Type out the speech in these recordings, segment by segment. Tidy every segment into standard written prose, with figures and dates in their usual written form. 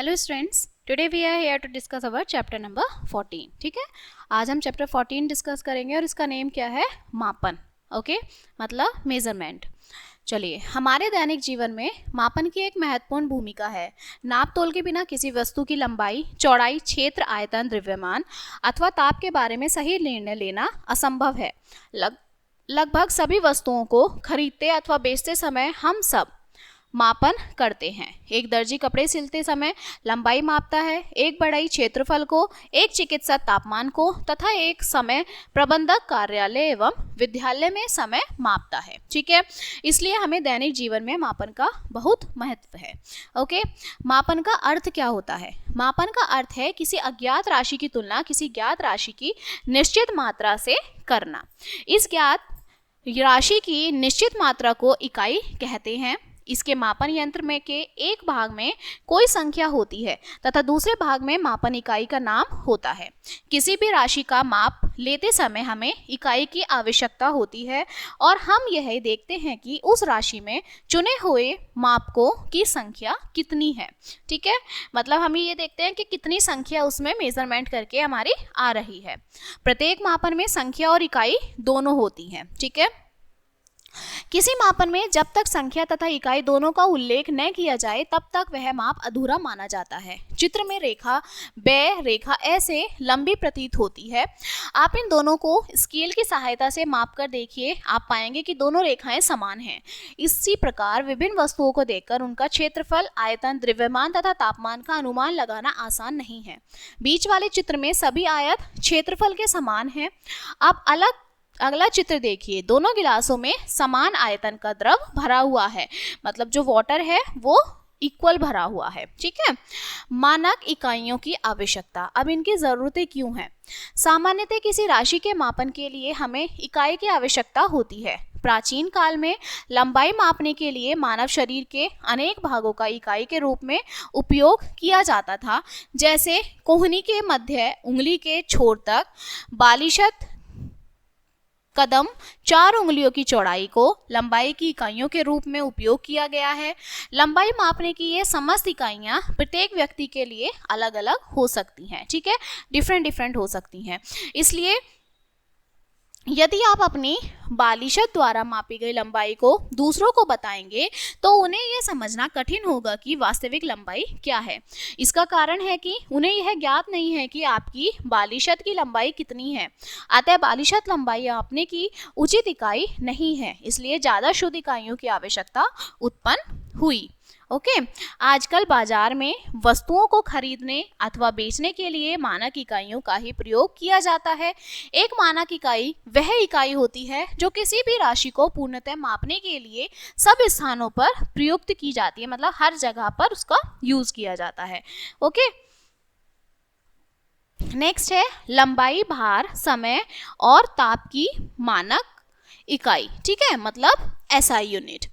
Hello students, today we are here to discuss our chapter number 14। ठीक है, आज हम चैप्टर 14 डिस्कस करेंगे और इसका नेम क्या है? मापन। ओके, मतलब मेजरमेंट। चलिए, हमारे दैनिक जीवन में मापन की एक महत्वपूर्ण भूमिका है। नाप तोल के बिना किसी वस्तु की लंबाई, चौड़ाई, क्षेत्र, आयतन, द्रव्यमान अथवा ताप के बारे में सही निर्णय लेना असंभव है। लगभग सभी वस्तुओं को खरीदते अथवा बेचते समय हम सब मापन करते हैं। एक दर्जी कपड़े सिलते समय लंबाई मापता है, एक बढ़ई क्षेत्रफल को, एक चिकित्सक तापमान को तथा एक समय प्रबंधक कार्यालय एवं विद्यालय में समय मापता है। ठीक है, इसलिए हमें दैनिक जीवन में मापन का बहुत महत्व है। ओके, मापन का अर्थ क्या होता है? मापन का अर्थ है किसी अज्ञात राशि की तुलना किसी ज्ञात राशि की निश्चित मात्रा से करना। इस ज्ञात राशि की निश्चित मात्रा को इकाई कहते हैं। इसके मापन यंत्र में के एक भाग में कोई संख्या होती है तथा दूसरे भाग में मापन इकाई का नाम होता है। किसी भी राशि का माप लेते समय हमें इकाई की आवश्यकता होती है और हम यह देखते हैं कि उस राशि में चुने हुए मापकों की संख्या कितनी है। ठीक है, मतलब हम ये देखते हैं कि कितनी संख्या उसमें मेजरमेंट करके हमारी आ रही है। प्रत्येक मापन में संख्या और इकाई दोनों होती हैं। ठीक है, किसी मापन में जब तक संख्या तथा इकाई दोनों का उल्लेख न किया जाए तब तक वह माप अधूरा माना जाता है। चित्र में रेखा ब रेखा ऐसे लंबी प्रतीत होती है। आप इन दोनों को स्केल की सहायता से माप कर देखिए, आप पाएंगे कि दोनों रेखाएं समान हैं। इसी प्रकार विभिन्न वस्तुओं को देखकर उनका क्षेत्रफल, आयतन, द्रव्यमान तथा तापमान का अनुमान लगाना आसान नहीं है। बीच वाले चित्र में सभी आयत क्षेत्रफल के समान हैं। आप अगला चित्र देखिए, दोनों गिलासों में समान आयतन का द्रव भरा हुआ है, मतलब जो वाटर है वो इक्वल भरा हुआ है। ठीक है, मानक इकाइयों की आवश्यकता। अब इनकी जरूरतें क्यों हैं? सामान्यतः किसी राशि के मापन के लिए हमें इकाई की आवश्यकता होती है। प्राचीन काल में लंबाई मापने के लिए मानव शरीर के अनेक भागों का इकाई के रूप में उपयोग किया जाता था, जैसे कोहनी के मध्य उंगली के छोर तक, बालिशत कदम 4 उंगलियों की चौड़ाई को लंबाई की इकाइयों के रूप में उपयोग किया गया है। लंबाई मापने की ये समस्त इकाइयां प्रत्येक व्यक्ति के लिए अलग अलग हो सकती हैं। ठीक है, डिफरेंट हो सकती हैं। इसलिए यदि आप अपनी बालिशत द्वारा मापी गई लंबाई को दूसरों को बताएंगे तो उन्हें यह समझना कठिन होगा कि वास्तविक लंबाई क्या है। इसका कारण है कि उन्हें यह ज्ञात नहीं है कि आपकी बालिशत की लंबाई कितनी है। अतः बालिशत लंबाई मापने की उचित इकाई नहीं है, इसलिए ज़्यादा शुद्ध इकाइयों की आवश्यकता उत्पन्न हुई। ओके, आजकल बाजार में वस्तुओं को खरीदने अथवा बेचने के लिए मानक इकाइयों का ही प्रयोग किया जाता है। एक मानक इकाई वह इकाई होती है जो किसी भी राशि को पूर्णतः मापने के लिए सब स्थानों पर प्रयुक्त की जाती है, मतलब हर जगह पर उसका यूज किया जाता है। ओके, नेक्स्ट है लंबाई, भार, समय और ताप की मानक इकाई। ठीक है, मतलब एसआई यूनिट।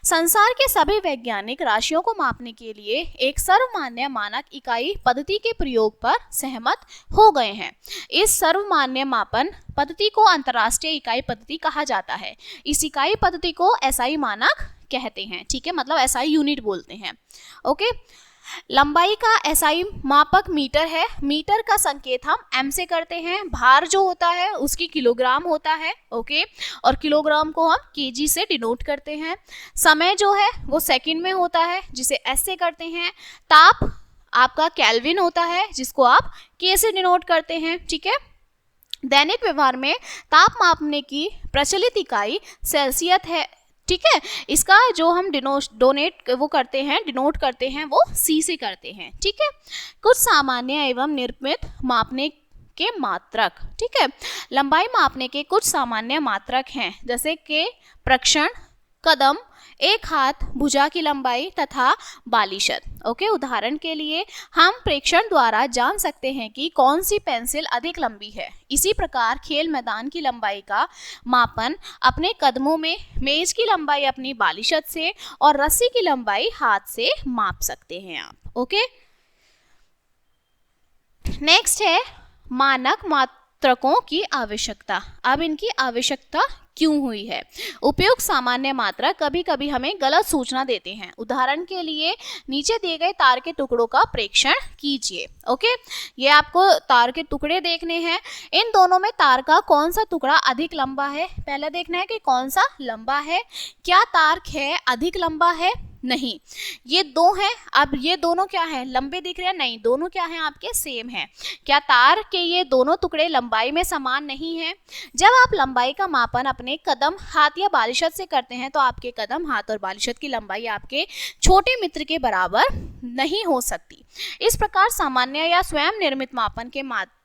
संसार के सभी वैज्ञानिक राशियों को मापने के लिए एक सर्वमान्य मानक इकाई पद्धति के प्रयोग पर सहमत हो गए हैं। इस सर्वमान्य मापन पद्धति को अंतर्राष्ट्रीय इकाई पद्धति कहा जाता है। इस इकाई पद्धति को एसआई मानक कहते हैं। ठीक है, मतलब एसआई यूनिट बोलते हैं। ओके, लंबाई का एसआई मापक मीटर है। मीटर का संकेत हम एम से करते हैं। भार जो होता है उसकी किलोग्राम होता है। ओके, और किलोग्राम को हम केजी से डिनोट करते हैं। समय जो है वो सेकंड में होता है, जिसे एस से करते हैं। ताप आपका केल्विन होता है, जिसको आप के से डिनोट करते हैं। ठीक है, दैनिक व्यवहार में ताप मापने की प्रचलित इकाई सेल्सियस है। ठीक है, इसका जो हम डिनोट करते हैं वो सी से करते हैं। ठीक है, कुछ सामान्य एवं निर्मित मापने के मात्रक। ठीक है, लंबाई मापने के कुछ सामान्य मात्रक हैं, जैसे कि प्रक्षण, कदम, एक हाथ, भुजा की लंबाई तथा बालिशत। ओके, उदाहरण के लिए हम प्रेक्षण द्वारा जान सकते हैं कि कौन सी पेंसिल अधिक लंबी है। इसी प्रकार खेल मैदान की लंबाई का मापन अपने कदमों में, मेज की लंबाई अपनी बालिशत से और रस्सी की लंबाई हाथ से माप सकते हैं आप। ओके, नेक्स्ट है मानक मात्रकों की आवश्यकता। अब इनकी आवश्यकता क्यों हुई है। उपयुक्त सामान्य मात्रक कभी कभी हमें गलत सूचना देते हैं। उदाहरण के लिए नीचे दिए गए तार के टुकड़ों का प्रेक्षण कीजिए। ओके, ये आपको तार के टुकड़े देखने हैं। इन दोनों में तार का कौन सा टुकड़ा अधिक लंबा है, पहले देखना है कि कौन सा लंबा है। क्या तार 6 अधिक लंबा है? नहीं, ये 2 हैं। अब ये दोनों क्या है, लंबे दिख रहे हैं? नहीं, दोनों क्या हैं आपके, सेम है। क्या तार के ये दोनों टुकड़े लंबाई में समान नहीं है? जब आप लंबाई का मापन अपने कदम, हाथ या बालिशत से करते हैं तो आपके कदम, हाथ और बालिशत की लंबाई आपके छोटे मित्र के बराबर नहीं हो सकती। इस प्रकार सामान्य या स्वयं निर्मित मापन के मात्रक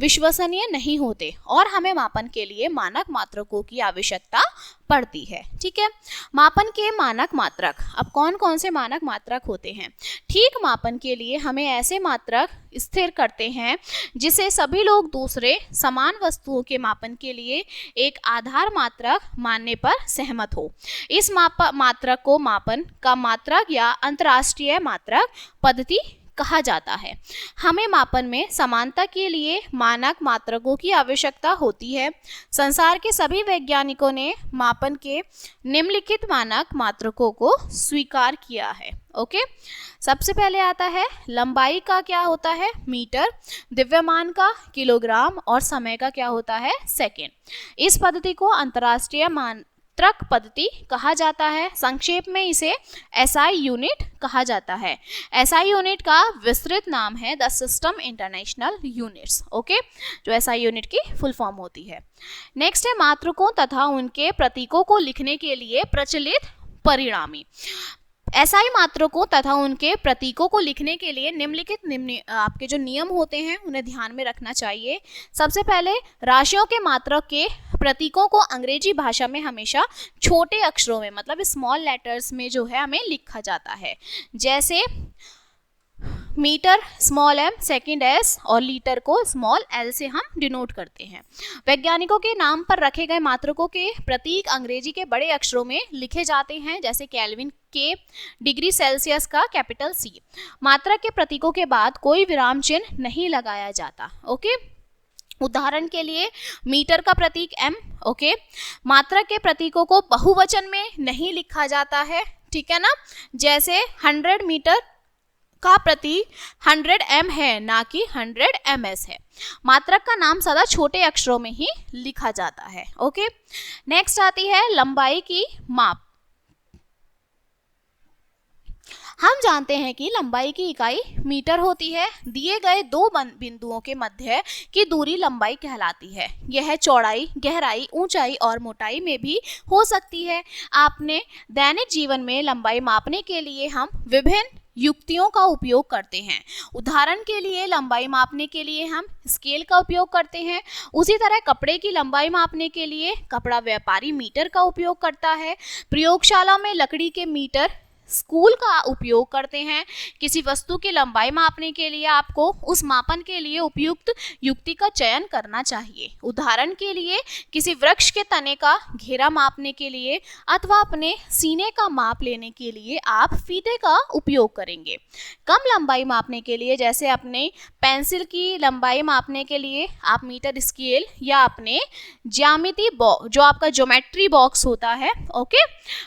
विश्वसनीय नहीं होते और हमें मापन के लिए मानक मात्रकों की आवश्यकता पड़ती है। ठीक है, मापन के मानक मात्रक। अब कौन कौन से मानक मात्रक होते हैं? ठीक मापन के लिए हमें ऐसे मात्रक स्थिर करते हैं जिसे सभी लोग दूसरे समान वस्तुओं के मापन के लिए एक आधार मात्रक मानने पर सहमत हो। इस मात्रक को मापन का मात्रक या अंतर्राष्ट्रीय मात्रक पद्धति कहा जाता है। हमें मापन में समानता के लिए मानक मात्रकों की आवश्यकता होती है। संसार के सभी वैज्ञानिकों ने मापन के निम्नलिखित मानक मात्रकों को स्वीकार किया है। ओके, सबसे पहले आता है लंबाई का क्या होता है, मीटर, द्रव्यमान का किलोग्राम और समय का क्या होता है, सेकेंड। इस पद्धति को अंतर्राष्ट्रीय मात्रक पद्धति कहा जाता है। संक्षेप में इसे SI यूनिट कहा जाता है। SI यूनिट का विस्तृत नाम है the system international units. Okay, जो SI यूनिट की फुल फॉर्म होती है। नेक्स्ट है मात्रकों तथा उनके प्रतीकों को लिखने के लिए प्रचलित परिणामी। SI मात्रकों तथा उनके प्रतीकों को लिखने के लिए निम्नलिखित आपके जो नियम होते हैं उन्हें ध्यान में रखना चाहिए। सबसे पहले राशियों के मात्रक के प्रतीकों को अंग्रेजी भाषा में हमेशा छोटे अक्षरों में, मतलब स्मॉल लेटर्स में जो है हमें लिखा जाता है। जैसे metre small m, second S और लीटर को स्मॉल l से हम डिनोट करते हैं। वैज्ञानिकों के नाम पर रखे गए मात्रकों के प्रतीक अंग्रेजी के बड़े अक्षरों में लिखे जाते हैं, जैसे केल्विन K, डिग्री सेल्सियस का कैपिटल C। मात्रक के प्रतीकों के बाद कोई विराम चिन्ह नहीं लगाया जाता। ओके, उदाहरण के लिए मीटर का प्रतीक m। ओके, मात्रक के प्रतीकों को बहुवचन में नहीं लिखा जाता है, ठीक है ना। जैसे 100 मीटर का प्रतीक 100 m है, ना कि 100 ms है। मात्रक का नाम सदा छोटे अक्षरों में ही लिखा जाता है। ओके, नेक्स्ट आती है लंबाई की माप। हम जानते हैं कि लंबाई की इकाई मीटर होती है। दिए गए दो बिंदुओं के मध्य की दूरी लंबाई कहलाती है। यह चौड़ाई, गहराई, ऊंचाई और मोटाई में भी हो सकती है। आपने दैनिक जीवन में लंबाई मापने के लिए हम विभिन्न युक्तियों का उपयोग करते हैं। उदाहरण के लिए लंबाई मापने के लिए हम स्केल का उपयोग करते हैं। उसी तरह कपड़े की लंबाई मापने के लिए कपड़ा व्यापारी मीटर का उपयोग करता है। प्रयोगशाला में लकड़ी के मीटर स्कूल का उपयोग करते हैं। किसी वस्तु की लंबाई मापने के लिए आपको उस मापन के लिए उपयुक्त युक्ति का चयन करना चाहिए। उदाहरण के लिए किसी वृक्ष के तने का घेरा मापने के लिए अथवा अपने सीने का माप लेने के लिए आप फीते का उपयोग करेंगे। कम लंबाई मापने के लिए, जैसे अपने पेंसिल की लंबाई मापने के लिए आप मीटर स्केल या अपने ज्यामिति बॉक्स, जो आपका ज्योमेट्री बॉक्स होता है, ओके,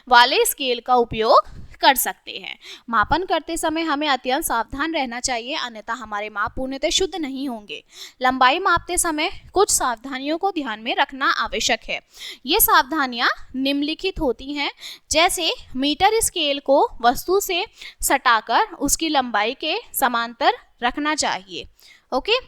वाले स्केल का उपयोग कर सकते हैं। मापन करते समय हमें अत्यंत सावधान रहना चाहिए, अन्यथा हमारे माप पूर्णतः शुद्ध नहीं होंगे। लंबाई मापते समय कुछ सावधानियों को ध्यान में रखना आवश्यक है। ये सावधानियां निम्नलिखित होती हैं, जैसे मीटर स्केल को वस्तु से सटाकर उसकी लंबाई के समांतर रखना चाहिए। ओके,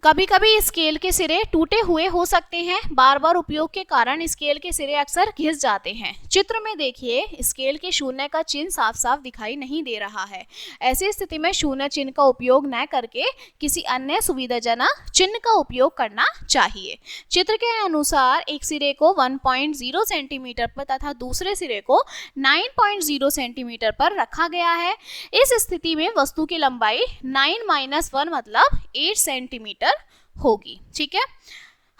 कभी कभी स्केल के सिरे टूटे हुए हो सकते हैं। बार बार उपयोग के कारण स्केल के सिरे अक्सर घिस जाते हैं। चित्र में देखिए, स्केल के शून्य का चिन्ह साफ साफ दिखाई नहीं दे रहा है। ऐसी स्थिति में शून्य चिन्ह का उपयोग न करके किसी अन्य सुविधाजनक चिन्ह का उपयोग करना चाहिए। चित्र के अनुसार एक सिरे को 1.0 सेंटीमीटर पर तथा दूसरे सिरे को 9.0 सेंटीमीटर पर रखा गया है। इस स्थिति में वस्तु की लंबाई 9-1 मतलब 8 सेंटीमीटर होगी। ठीक है,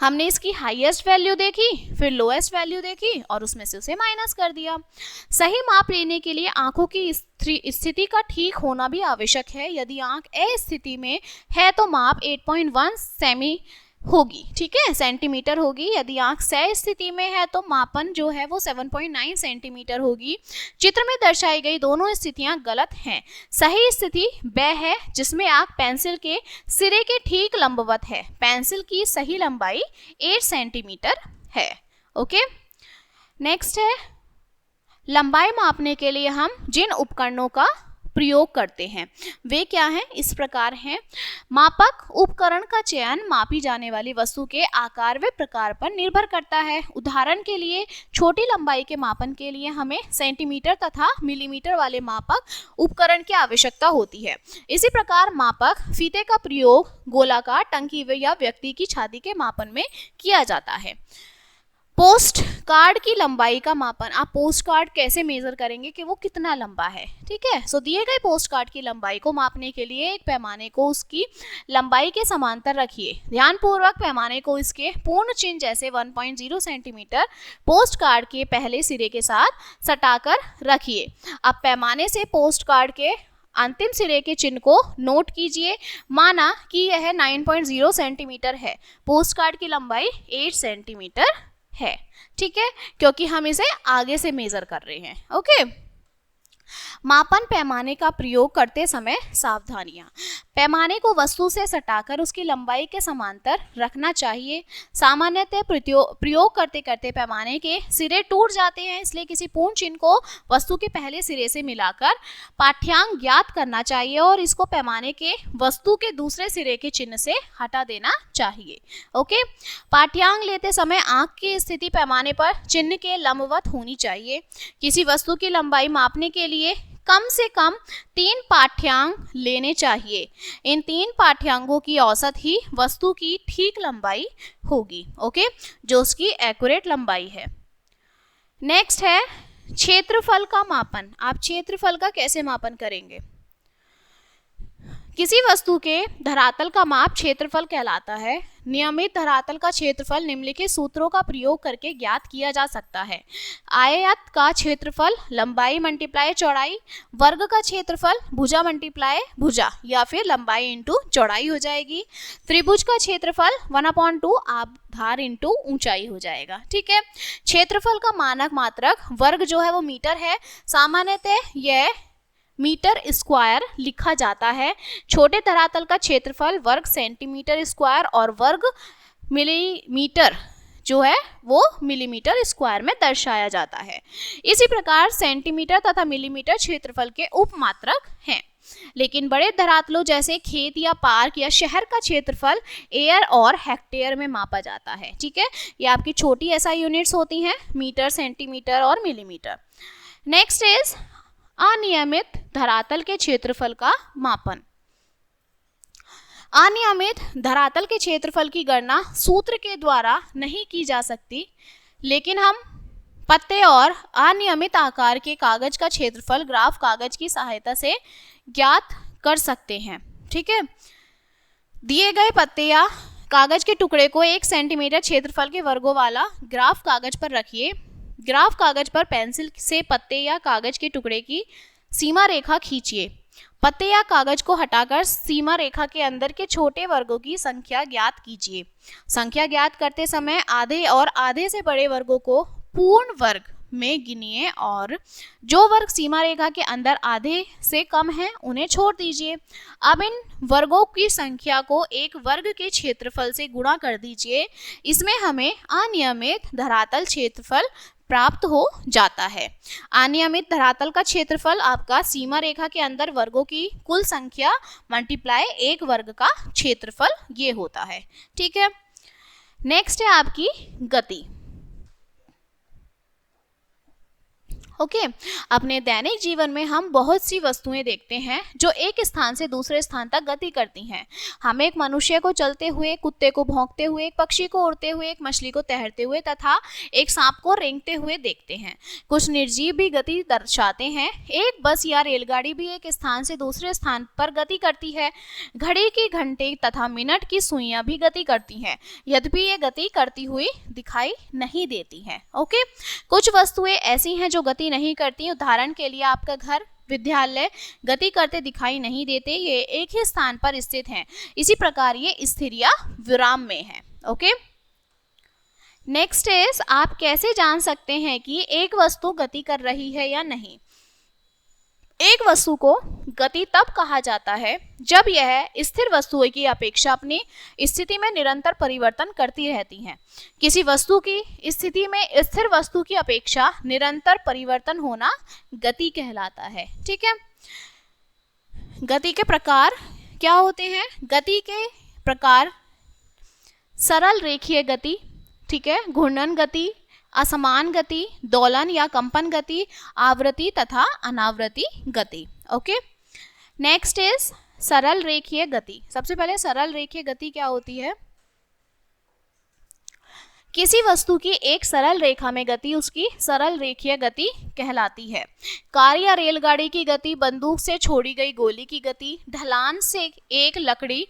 हमने इसकी हाईएस्ट वैल्यू देखी, फिर लोएस्ट वैल्यू देखी और उसमें से उसे माइनस कर दिया। सही माप लेने के लिए आंखों की स्थिति का ठीक होना भी आवश्यक है। यदि आंख अस्थिति में है तो माप 8.1 सेमी होगी, ठीक है, सेंटीमीटर होगी। यदि आंख सह स्थिति में है तो मापन जो है वो 7.9 सेंटीमीटर होगी। चित्र में दर्शाई गई दोनों स्थितियां गलत हैं। सही स्थिति वह है जिसमें आंख पेंसिल के सिरे के ठीक लंबवत है। पेंसिल की सही लंबाई 8 सेंटीमीटर है। ओके, नेक्स्ट है, लंबाई मापने के लिए हम जिन उपकरणों का प्रयोग करते हैं वे क्या हैं, इस प्रकार हैं। मापक उपकरण का चयन मापी जाने वाली वस्तु के आकार व प्रकार पर निर्भर करता है। उदाहरण के लिए छोटी लंबाई के मापन के लिए हमें सेंटीमीटर तथा मिलीमीटर वाले मापक उपकरण की आवश्यकता होती है। इसी प्रकार मापक फीते का प्रयोग गोलाकार टंकी या व्यक्ति की छाती के मापन में किया जाता है। पोस्ट कार्ड की लंबाई का मापन, आप पोस्ट कार्ड कैसे मेजर करेंगे कि वो कितना लंबा है, ठीक है। सो दिए गए पोस्ट कार्ड की लंबाई को मापने के लिए एक पैमाने को उसकी लंबाई के समांतर रखिए। ध्यानपूर्वक पैमाने को इसके पूर्ण चिन्ह जैसे 1.0 सेंटीमीटर पोस्ट कार्ड के पहले सिरे के साथ सटाकर रखिए। अब पैमाने से पोस्ट कार्ड के अंतिम सिरे के चिन्ह को नोट कीजिए। माना कि यह 9.0 सेंटीमीटर है, पोस्ट कार्ड की लंबाई 8 सेंटीमीटर है, ठीक है, क्योंकि हम इसे आगे से मेजर कर रहे हैं। ओके, मापन पैमाने का प्रयोग करते समय सावधानियां। पैमाने को वस्तु से सटाकर उसकी लंबाई के समांतर रखना चाहिए। सामान्यतः प्रयोग करते करते पैमाने के सिरे टूट जाते हैं, इसलिए किसी पूर्ण चिन्ह को वस्तु के पहले सिरे से मिलाकर पाठ्यांक ज्ञात करना चाहिए और इसको पैमाने के वस्तु के दूसरे सिरे के चिन्ह से हटा देना चाहिए। ओके, पाठ्यांक लेते समय आंख की स्थिति पैमाने पर चिन्ह के लंबवत होनी चाहिए। किसी वस्तु की लंबाई मापने के लिए कम से कम 3 पाठ्यांक लेने चाहिए। इन 3 पाठ्यांकों की औसत ही वस्तु की ठीक लंबाई होगी। ओके, जो उसकी एक्यूरेट लंबाई है। नेक्स्ट है क्षेत्रफल का मापन। आप क्षेत्रफल का कैसे मापन करेंगे? किसी वस्तु के धरातल का माप क्षेत्रफल कहलाता है। नियमित धरातल का क्षेत्रफल निम्नलिखित सूत्रों का प्रयोग करके ज्ञात किया जा सकता है। आयत का क्षेत्रफल लंबाई मल्टीप्लाई चौड़ाई, वर्ग का क्षेत्रफल भुजा मल्टीप्लाई भुजा या फिर लंबाई इंटू चौड़ाई हो जाएगी। त्रिभुज का क्षेत्रफल 1/2 आधार इंटू ऊंचाई हो जाएगा, ठीक है। क्षेत्रफल का मानक मात्रक वर्ग जो है वो मीटर है। सामान्यतः यह मीटर स्क्वायर लिखा जाता है। छोटे धरातल का क्षेत्रफल वर्ग सेंटीमीटर स्क्वायर और वर्ग मिलीमीटर जो है वो मिलीमीटर स्क्वायर में दर्शाया जाता है। इसी प्रकार सेंटीमीटर तथा मिलीमीटर क्षेत्रफल के उपमात्रक हैं। लेकिन बड़े धरातलों जैसे खेत या पार्क या शहर का क्षेत्रफल एयर और हेक्टेयर में मापा जाता है, ठीक है। ये आपकी छोटी एसआई यूनिट्स होती हैं, मीटर, सेंटीमीटर और मिलीमीटर। नेक्स्ट इज अनियमित धरातल के क्षेत्रफल का मापन। अनियमित धरातल के क्षेत्रफल की गणना सूत्र के द्वारा नहीं की जा सकती, लेकिन हम पत्ते और अनियमित आकार के कागज का क्षेत्रफल ग्राफ कागज की सहायता से ज्ञात कर सकते हैं, ठीक है। दिए गए पत्ते या कागज के टुकड़े को 1 सेंटीमीटर क्षेत्रफल के वर्गों वाला ग्राफ कागज पर रखिए। ग्राफ कागज पर पेंसिल से पत्ते या कागज के टुकड़े की सीमा रेखा खींचिए। पत्ते या कागज को हटाकर सीमा रेखा के अंदर के छोटे वर्गों की संख्या ज्ञात कीजिए। संख्या ज्ञात करते समय आधे और आधे से बड़े वर्गों को पूर्ण वर्ग में गिनिए और जो वर्ग सीमा रेखा के अंदर आधे से कम हैं उन्हें छोड़ दीजिए। अब इन वर्गों की संख्या को एक वर्ग के क्षेत्रफल से गुणा कर दीजिए। इसमें हमें अनियमित धरातल क्षेत्रफल प्राप्त हो जाता है। अनियमित धरातल का क्षेत्रफल आपका सीमा रेखा के अंदर वर्गों की कुल संख्या मल्टीप्लाई एक वर्ग का क्षेत्रफल ये होता है, ठीक है। नेक्स्ट है आपकी गति। ओके, अपने दैनिक जीवन में हम बहुत सी वस्तुएं देखते हैं जो एक स्थान से दूसरे स्थान तक गति करती हैं। हम एक मनुष्य को चलते हुए, कुत्ते को भौंकते हुए, एक पक्षी को उड़ते हुए, एक मछली को तैरते हुए तथा एक सांप को रेंगते हुए देखते हैं। कुछ निर्जीव भी गति दर्शाते हैं। एक बस या रेलगाड़ी भी एक स्थान से दूसरे स्थान पर गति करती है। घड़ी की घंटे तथा मिनट की सुइयां भी गति करती हैं, यद्यपि ये गति करती हुई दिखाई नहीं देती हैं। ओके, कुछ वस्तुएं ऐसी हैं जो गति नहीं करती। उदाहरण के लिए आपका घर, विद्यालय गति करते दिखाई नहीं देते, ये एक ही स्थान पर स्थित हैं। इसी प्रकार ये स्थिर या विराम में है। ओके। नेक्स्ट इज, आप कैसे जान सकते हैं कि एक वस्तु गति कर रही है या नहीं। एक वस्तु को गति तब कहा जाता है जब यह स्थिर वस्तुओं की अपेक्षा अपनी स्थिति में निरंतर परिवर्तन करती रहती है। किसी वस्तु की स्थिति में स्थिर वस्तु की अपेक्षा निरंतर परिवर्तन होना गति कहलाता है। ठीक है। गति के प्रकार क्या होते हैं? गति के प्रकार सरल रेखीय गति, ठीक है, घूर्णन गति, असमान गति, दोलन या कंपन गति, आवृत्ति तथा अनावृत्ति गति। ओके। नेक्स्ट इज सरल रेखीय गति। सबसे पहले सरल रेखीय गति क्या होती है? किसी वस्तु की एक सरल रेखा में गति उसकी सरल रेखीय गति कहलाती है। कार या रेलगाड़ी की गति, बंदूक से छोड़ी गई गोली की गति, ढलान से एक लकड़ी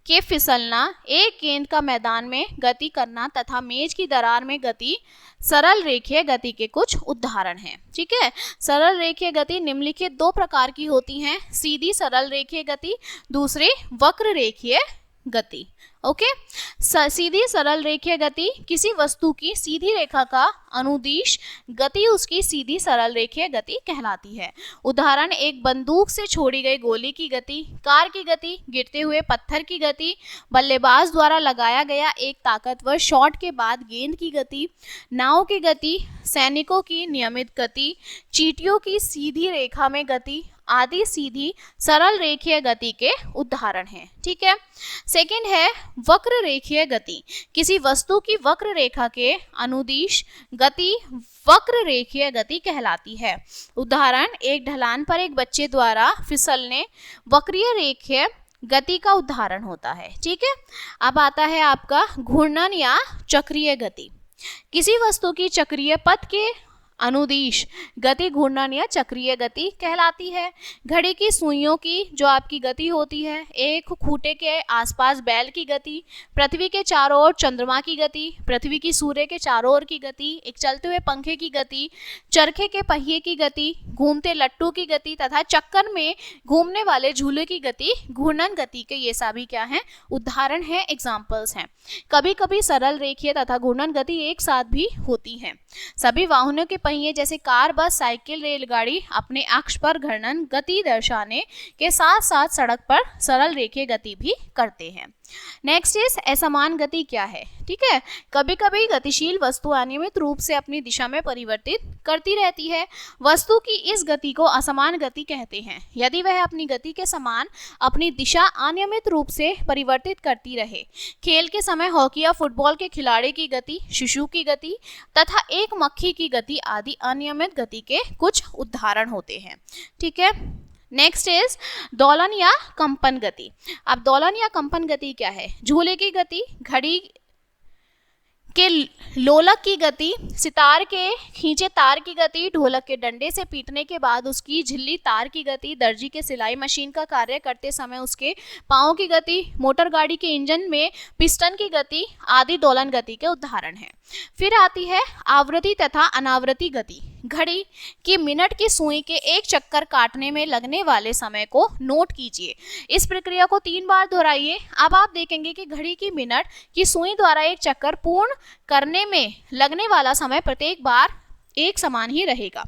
के फिसलना, एक गेंद का मैदान में गति करना तथा मेज की दरार में गति सरल रेखीय गति के कुछ उदाहरण हैं। ठीक है। सरल रेखीय गति निम्नलिखित दो प्रकार की होती हैं, सीधी सरल रेखीय गति, दूसरी वक्र रेखीय गति। ओके। सीधी सरल रेखीय गति किसी वस्तु की सीधी रेखा का अनुदिश गति उसकी सीधी सरल रेखीय गति कहलाती है। उदाहरण, एक बंदूक से छोड़ी गई गोली की गति, कार की गति, गिरते हुए पत्थर की गति, बल्लेबाज द्वारा लगाया गया एक ताकतवर शॉट के बाद गेंद की गति, नाव की गति, सैनिकों की नियमित गति, चींटियों की सीधी रेखा में गति आदि सीधी सरल रेखीय गति के उदाहरण हैं। ठीक है। सेकंड है वक्र रेखीय गति। किसी वस्तु की वक्र रेखा के अनुदिश गति वक्र रेखीय गति कहलाती है। उदाहरण, एक ढलान पर एक बच्चे द्वारा फिसलने वक्रीय रेखीय गति का उदाहरण होता है। ठीक है। अब आता है आपका घूर्णन या चक्रीय गति। किसी वस्तु की चक्रीय पथ के अनुदिश गति घूर्णन या चक्रीय गति कहलाती है। घड़ी की सुइयों की जो आपकी गति होती है, एक खूंटे के आसपास बैल की गति, पृथ्वी के चारों ओर चंद्रमा की गति, पृथ्वी की सूर्य के चारों ओर की गति, एक चलते हुए पंखे की गति, चरखे के पहिए की गति, घूमते लट्टू की गति तथा चक्कर में घूमने वाले झूले की गति घूर्णन गति के ये सभी क्या हैं? उदाहरण हैं, एग्जाम्पल्स हैं। कभी कभी सरल रेखीय तथा घूर्णन गति एक साथ भी होती है। सभी वाहनों के पहिए जैसे कार, बस, साइकिल, रेलगाड़ी अपने अक्ष पर घूर्णन गति दर्शाने के साथ साथ सड़क पर सरल रेखीय गति भी करते हैं। नेक्स्ट इज असमान गति क्या है? ठीक है। कभी कभी गतिशील वस्तु अनियमित रूप से अपनी दिशा में परिवर्तित करती रहती है। वस्तु की इस गति को असमान गति कहते हैं। यदि वह अपनी गति के समान अपनी दिशा अनियमित रूप से परिवर्तित करती रहे। खेल के समय हॉकी या फुटबॉल के खिलाड़ी की गति, शिशु की गति तथा एक मक्खी की गति आदि अनियमित गति के कुछ उदाहरण होते हैं। ठीक है। नेक्स्ट इज दोलन या कंपन गति। अब दोलन या कंपन गति क्या है? झूले की गति, घड़ी के लोलक की गति, सितार के खींचे तार की गति, ढोलक के डंडे से पीटने के बाद उसकी झिल्ली तार की गति, दर्जी के सिलाई मशीन का कार्य करते समय उसके पाँव की गति, मोटर गाड़ी के इंजन में पिस्टन की गति आदि दोलन गति के उदाहरण हैं। फिर आती है आवृत्ति तथा अनावृत्ति गति। घड़ी की मिनट की सुई के एक चक्कर काटने में लगने वाले समय को नोट कीजिए। इस प्रक्रिया को 3 बार दोहराइए। अब आप देखेंगे कि घड़ी की मिनट की सुई द्वारा एक चक्कर पूर्ण करने में लगने वाला समय प्रत्येक बार एक समान ही रहेगा।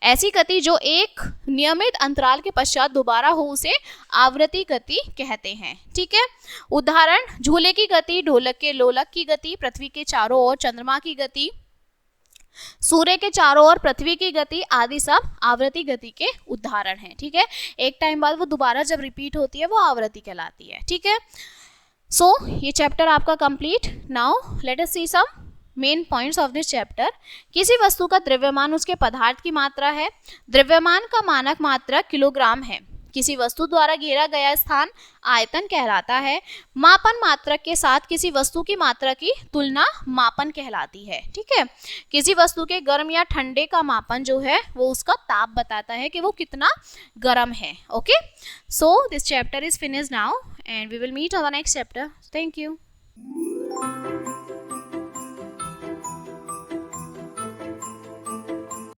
ऐसी गति जो एक नियमित अंतराल के पश्चात दोबारा हो उसे आवृत्ति गति कहते हैं। ठीक है। उदाहरण, झूले की गति, ढोलक के लोलक की गति, पृथ्वी के चारों ओर चंद्रमा की गति, सूर्य के चारों ओर पृथ्वी की गति आदि सब आवृत्ति गति के उदाहरण हैं। ठीक है। एक टाइम बाद वो दोबारा जब रिपीट होती है वो आवृत्ति कहलाती है। ठीक है। सो ये चैप्टर आपका complete. Now let us see some main points of this chapter. किसी वस्तु का द्रव्यमान उसके पदार्थ की मात्रा है। द्रव्यमान का मानक मात्रा किलोग्राम है। किसी वस्तु द्वारा घेरा गया स्थान आयतन कहलाता है। मापन मात्रक के साथ किसी वस्तु की मात्रा की तुलना मापन कहलाती है। ठीक है। किसी वस्तु के गर्म या ठंडे का मापन जो है वो उसका ताप बताता है कि वो कितना गर्म है। Okay. So this chapter is finished now and we will meet on the next chapter. Thank you.